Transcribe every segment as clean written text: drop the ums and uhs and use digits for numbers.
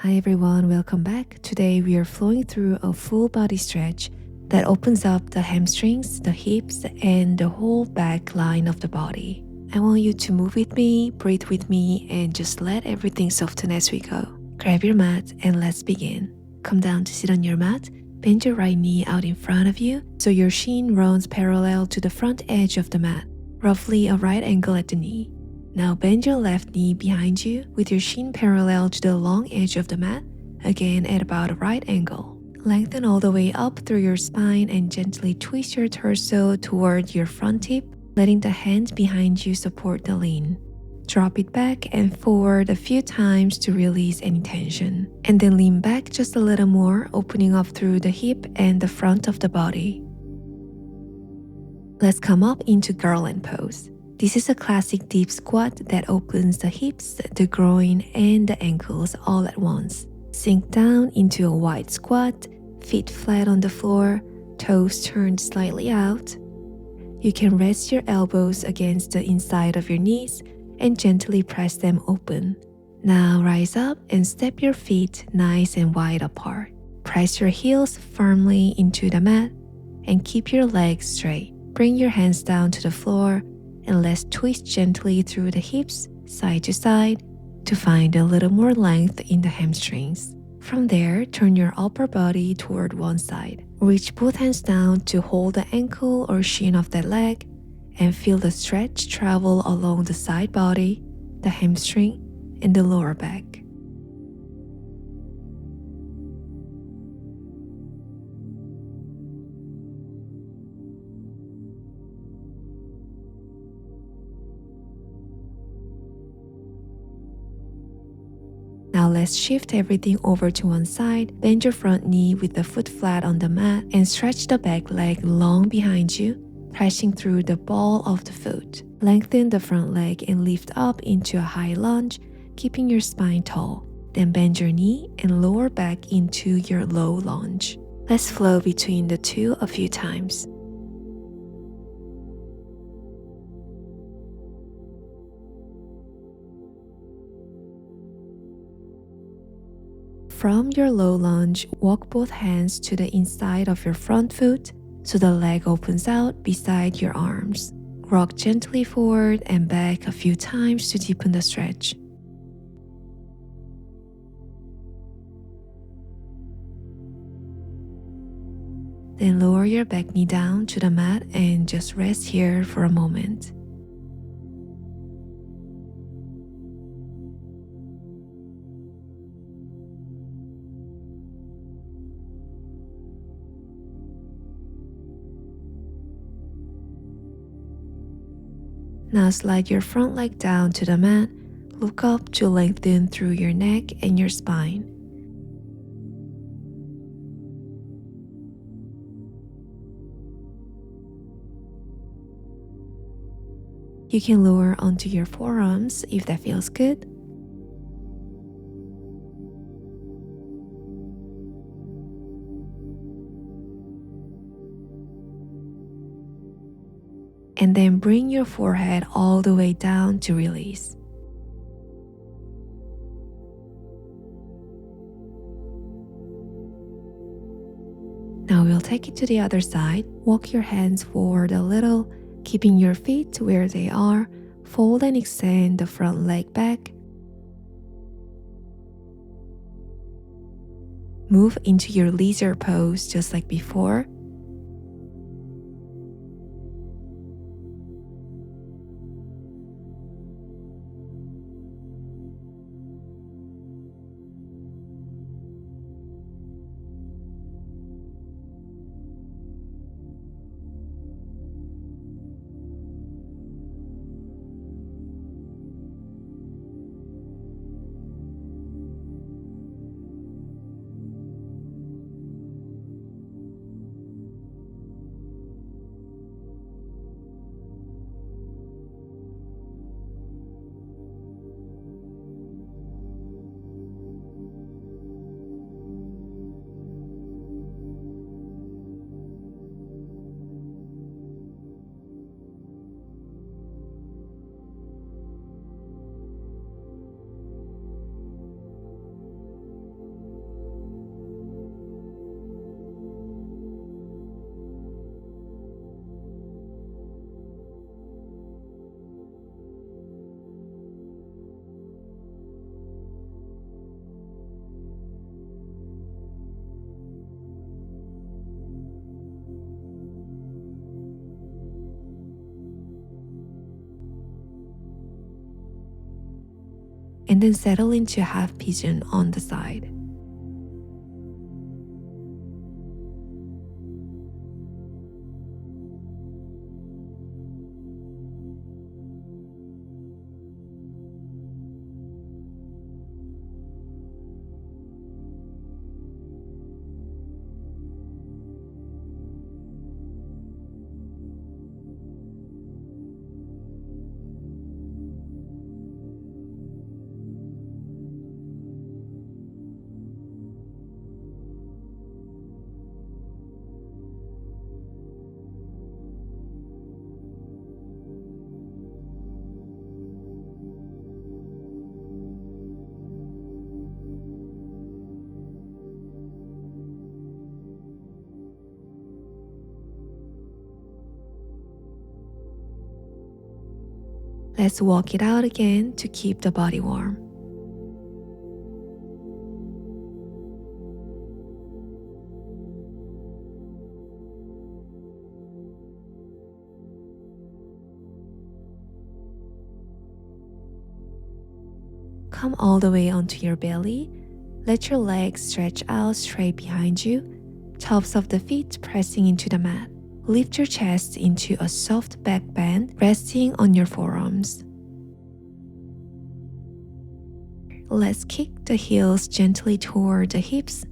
Hi everyone, welcome back. Today we are flowing through a full body stretch that opens up the hamstrings, the hips, and the whole back line of the body. I want you to move with me, breathe with me, and just let everything soften as we go. Grab your mat and let's begin. Come down to sit on your mat. Bend your right knee out in front of you so your shin runs parallel to the front edge of the mat, roughly a right angle at the knee. Now bend your left knee behind you with your shin parallel to the long edge of the mat, again at about a right angle. Lengthen all the way up through your spine and gently twist your torso toward your front hip, letting the hands behind you support the lean. Drop it back and forward a few times to release any tension. And then lean back just a little more, opening up through the hip and the front of the body. Let's come up into Garland Pose. This is a classic deep squat that opens the hips, the groin, and the ankles all at once. Sink down into a wide squat, feet flat on the floor, toes turned slightly out. You can rest your elbows against the inside of your knees and gently press them open. Now rise up and step your feet nice and wide apart. Press your heels firmly into the mat and keep your legs straight. Bring your hands down to the floor and let's twist gently through the hips side to side to find a little more length in the hamstrings. From there, turn your upper body toward one side. Reach both hands down to hold the ankle or shin of that leg and feel the stretch travel along the side body, the hamstring, and the lower back. Now let's shift everything over to one side. Bend your front knee with the foot flat on the mat and stretch the back leg long behind you, pressing through the ball of the foot. Lengthen the front leg and lift up into a high lunge, keeping your spine tall. Then bend your knee and lower back into your low lunge. Let's flow between the two a few times. From your low lunge, walk both hands to the inside of your front foot so the leg opens out beside your arms. Rock gently forward and back a few times to deepen the stretch. Then lower your back knee down to the mat and just rest here for a moment. Now slide your front leg down to the mat, look up to lengthen through your neck and your spine. You can lower onto your forearms if that feels good. And then bring your forehead all the way down to release. Now we'll take it to the other side. Walk your hands forward a little, keeping your feet where they are. Fold and extend the front leg back. Move into your lizard pose just like before. and then settle into half pigeon on the side. Let's walk it out again to keep the body warm. Come all the way onto your belly. Let your legs stretch out straight behind you, tops of the feet pressing into the mat. Lift your chest into a soft back bend, resting on your forearms. Let's kick the heels gently toward the hips,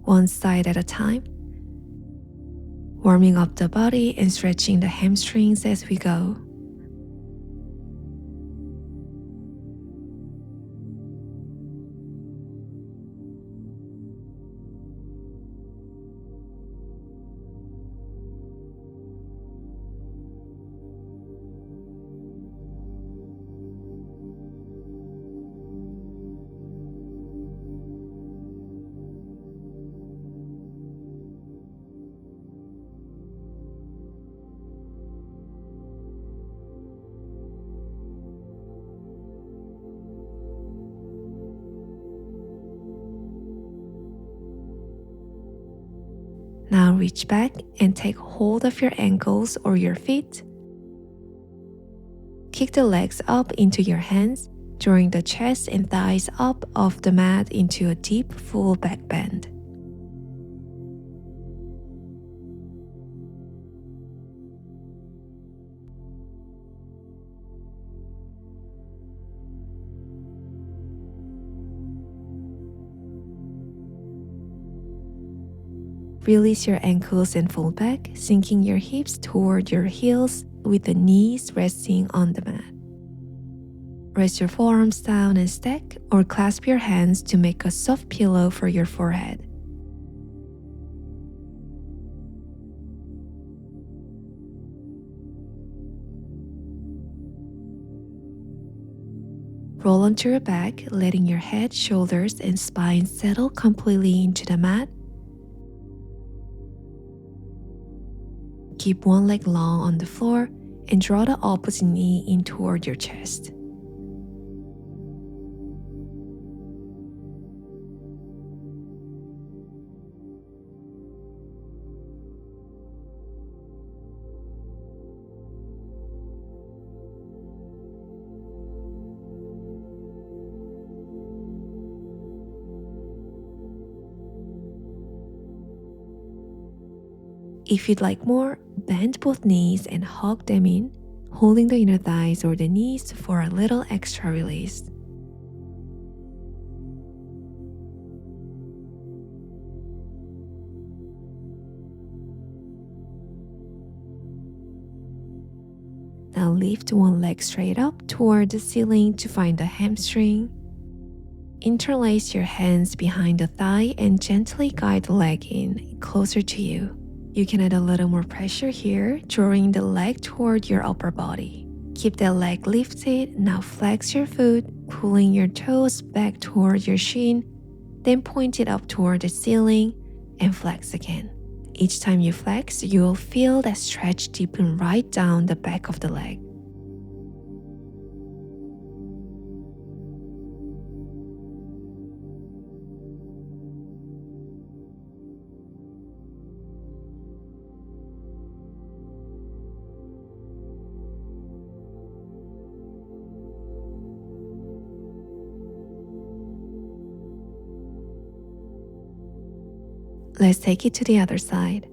one side at a time, warming up the body and stretching the hamstrings as we go. Now reach back and take hold of your ankles or your feet. Kick the legs up into your hands, drawing the chest and thighs up off the mat into a deep full back bend. Release your ankles and fold back, sinking your hips toward your heels with the knees resting on the mat. Rest your forearms down and stack or clasp your hands to make a soft pillow for your forehead. Roll onto your back, letting your head, shoulders, and spine settle completely into the mat. Keep one leg long on the floor and draw the opposite knee in toward your chest. If you'd like more, bend both knees and hug them in, holding the inner thighs or the knees for a little extra release. Now lift one leg straight up toward the ceiling to find the hamstring. Interlace your hands behind the thigh and gently guide the leg in, closer to you. You can add a little more pressure here, drawing the leg toward your upper body. Keep that leg lifted. Now flex your foot, pulling your toes back toward your shin, then point it up toward the ceiling and flex again. Each time you flex, you will feel that stretch deepen right down the back of the leg. Let's take it to the other side.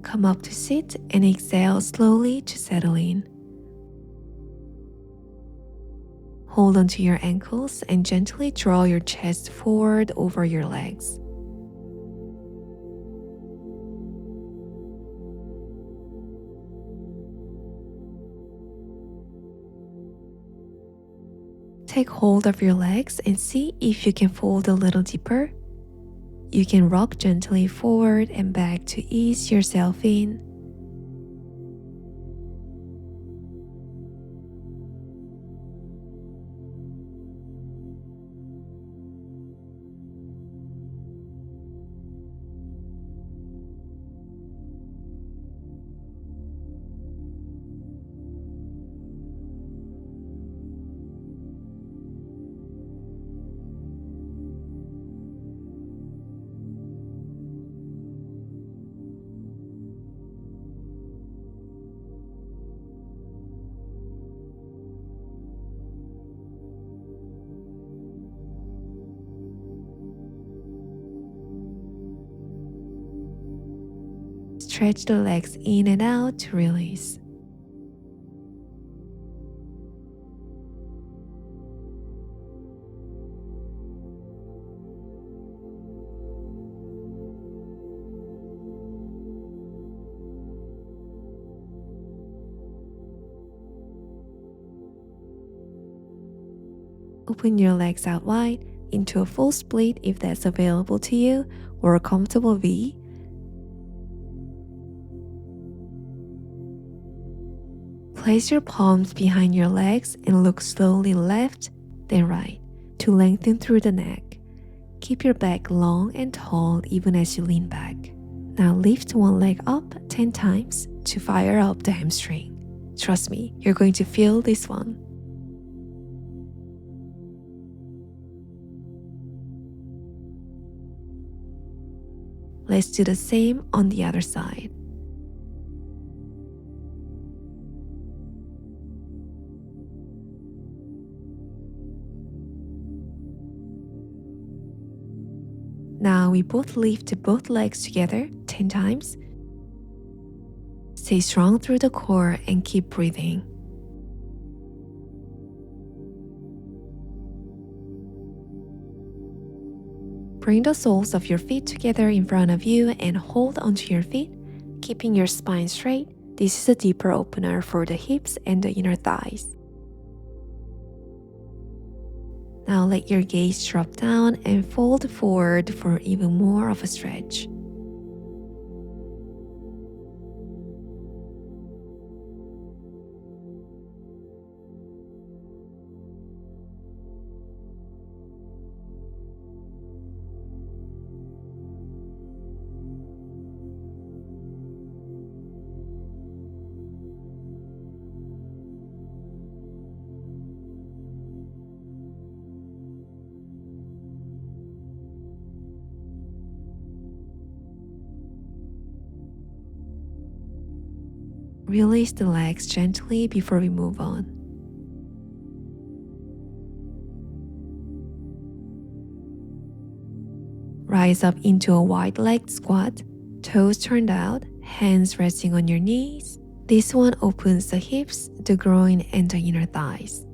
Come up to sit and exhale slowly to settle in. Hold onto your ankles and gently draw your chest forward over your legs. Take hold of your legs and see if you can fold a little deeper. You can rock gently forward and back to ease yourself in. Stretch the legs in and out to release. Open your legs out wide into a full split if that's available to you, or a comfortable V. Place your palms behind your legs and look slowly left, then right, to lengthen through the neck. Keep your back long and tall even as you lean back. Now lift one leg up 10 times to fire up the hamstring. Trust me, you're going to feel this one. Let's do the same on the other side. Now we both lift both legs together 10 times. Stay strong through the core and keep breathing. Bring the soles of your feet together in front of you and hold onto your feet, keeping your spine straight. This is a deeper opener for the hips and the inner thighs. Now let your gaze drop down and fold forward for even more of a stretch. Release the legs gently before we move on. Rise up into a wide-legged squat, toes turned out, hands resting on your knees. This one opens the hips, the groin, and the inner thighs.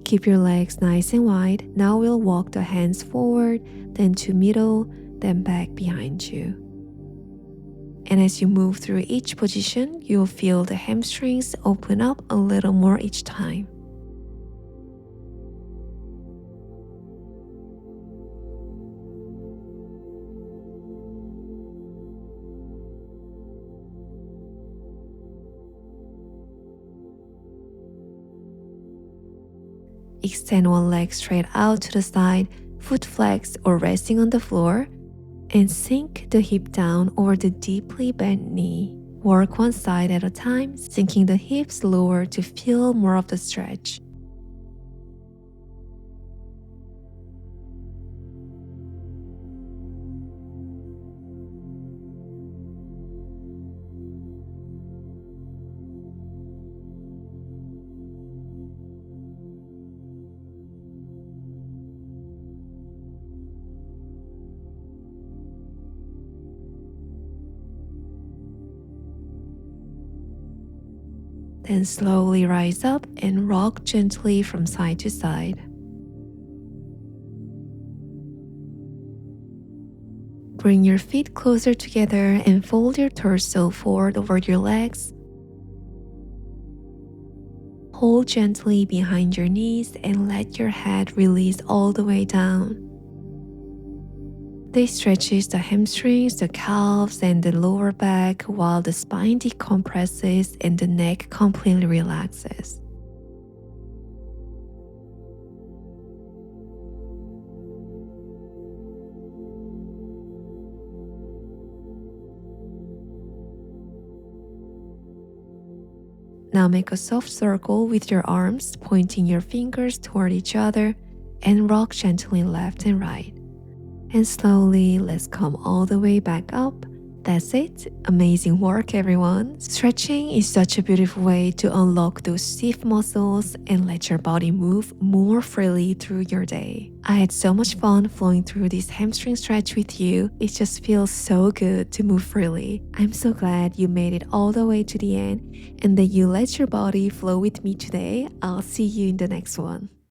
Keep your legs nice and wide. Now we'll walk the hands forward, then to middle, then back behind you. And as you move through each position, you'll feel the hamstrings open up a little more each time. Extend one leg straight out to the side, foot flexed or resting on the floor, and sink the hip down over the deeply bent knee. Work one side at a time, sinking the hips lower to feel more of the stretch. Then slowly rise up and rock gently from side to side. Bring your feet closer together and fold your torso forward over your legs. Hold gently behind your knees and let your head release all the way down. This stretches the hamstrings, the calves, and the lower back while the spine decompresses and the neck completely relaxes. Now make a soft circle with your arms, pointing your fingers toward each other, and rock gently left and right. And slowly, let's come all the way back up. That's it. Amazing work, everyone. Stretching is such a beautiful way to unlock those stiff muscles and let your body move more freely through your day. I had so much fun flowing through this hamstring stretch with you. It just feels so good to move freely. I'm so glad you made it all the way to the end and that you let your body flow with me today. I'll see you in the next one.